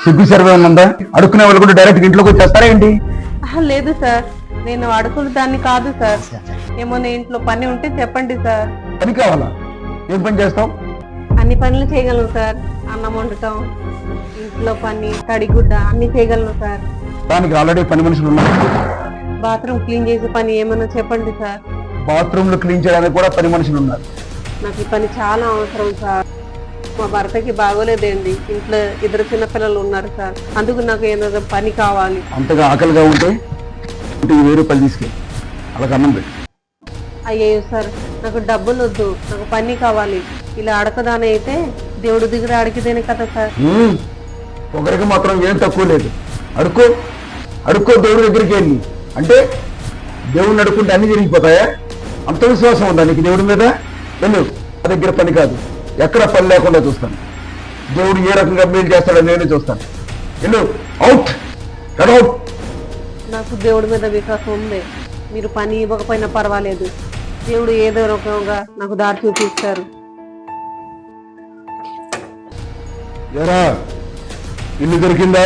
సిగ్గు సర్వే ఉందా? అడుక్కునే వాళ్ళు కూడా డైరెక్ట్ ఇంట్లోకి వచ్చేస్తారా ఏంటి? లేదు సార్, నేను అడుగులు దాన్ని కాదు సార్. ఏమన్నా ఇంట్లో పని ఉంటే చెప్పండి సార్. పని కావాలా? ఏం పని చేస్తావు? అన్ని పనులు చేయగలను సార్. అన్నం వండటం, ఇంట్లో పని, తడిగుడ్డ అన్ని చేయగలను సార్. దానికి ఆల్రెడీ పని మనుషులు ఉన్నారు. బాత్రూమ్ క్లీన్ చేసే పని ఏమన్నా చెప్పండి సార్. బాత్రూమ్లు క్లీన్ చేయడానికి కూడా పని మనుషులు ఉన్నారు. నాకు ఈ పని చాలా అవసరం సార్. మా భర్తకి బాగోలేదండి, ఇంట్లో ఇద్దరు చిన్నపిల్లలు ఉన్నారు సార్. అందుకు నాకు ఏదో పని కావాలి. అంతగా ఆకలిగా ఉంటే 1000 రూపాయలు తీసుకెళ్ళి అలాగ అన్నం పెట్టు. అయ్యో సార్, నాకు డబ్బులు వద్దు, నాకు పని కావాలి. ఇలా అడకదాని అయితే దేవుడి దగ్గర అడిగితేనే కదా సార్. ఒకరికి మాత్రం ఏం తక్కువ లేదు. అడుక్కో అడుక్కో దేవుడి దగ్గరికి వెళ్ళి. అంటే దేవుడిని అడుక్కుంటే అన్ని జరిగిపోతాయా? అంత విశ్వాసం ఉందా నీకు దేవుడి మీద? వెళ్ళు. నా దగ్గర పని కాదు, ఎక్కడ పని లేకుండా చూస్తాను. దేవుడు ఏ రకంగా మేలు చేస్తాడో నేనే చూస్తాను. వెళ్ళు, అవుట్ అవుట్. నాకు దేవుడి మీద విశ్వాసం ఉంది. మీరు పని ఇవ్వకపోయినా పర్వాలేదు, దేవుడు ఏదో రకంగా నాకు దారి చూపిస్తారు. ఎరా ఇల్లు దొరికిందా?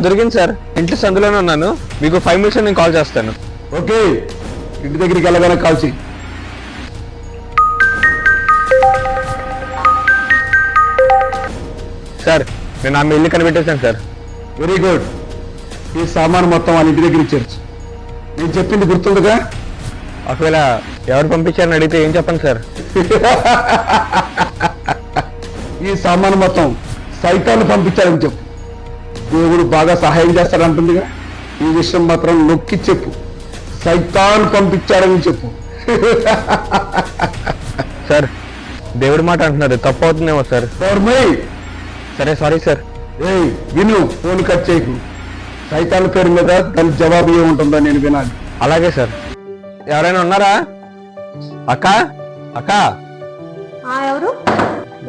దొరికింది సార్. ఇంట్లో సందులోనే ఉన్నాను. మీకు 5 minutes నేను కాల్ చేస్తాను. ఓకే, ఇంటి దగ్గరికి వెళ్ళగానే కాల్ చేయి. సార్, నేను ఆమె ఇల్లు కనిపెట్టేశాను సార్. Very good. ఈ సామాను మొత్తం వాళ్ళ ఇంటి దగ్గర ఇచ్చేయచ్చు. నేను చెప్పింది గుర్తుందిగా? ఒకవేళ ఎవరు పంపించారని అడిగితే ఏం చెప్పండి సార్? ఈ సామాను మొత్తం సైతాన్ని పంపించాలని చెప్పు. దేవుడు బాగా సహాయం చేస్తాడంటుందిగా. ఈ విషయం మాత్రం నొక్కి చెప్పు, సైతాన్ పంపించాడని చెప్పు. సార్, దేవుడి మాట అంటున్నారు, తప్పు అవుతుందేమో సార్. సరే, సారీ సార్. విను, ఫోన్ కట్ చేయకు. సైతాన్ పేరు మీద దాని జవాబు ఏముంటుందో నేను వినాలి. అలాగే సార్. ఎవరైనా ఉన్నారా? అక్క అక్క ఎవరు?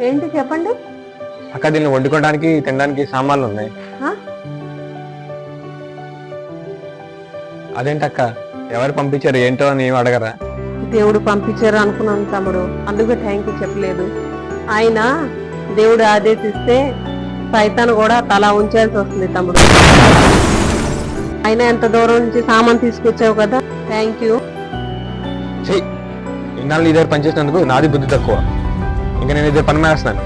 ఏంటి చెప్పండి. అక్క, దీన్ని వండుకోవడానికి తినడానికి సామాన్లు ఉన్నాయి. అదేంటి అక్క, ఎవరు పంపించారు ఏంటో అని ఏమి అడగరా? దేవుడు పంపించారు అనుకున్నాను తమ్ముడు, అందుకే థ్యాంక్ యూ చెప్పలేదు. ఆయన దేవుడు ఆదేశిస్తే సైతాను కూడా తల ఉంచాల్సి వస్తుంది తమ్ముడు. ఆయన ఎంత దూరం నుంచి సామాన్ తీసుకొచ్చావు కదా, థ్యాంక్ యూ. ఇన్నాళ్ళు నీ దగ్గర పనిచేసినందుకు నాది బుద్ధి తక్కువ. ఇంకా నేను ఇదే పని మేస్తున్నాను.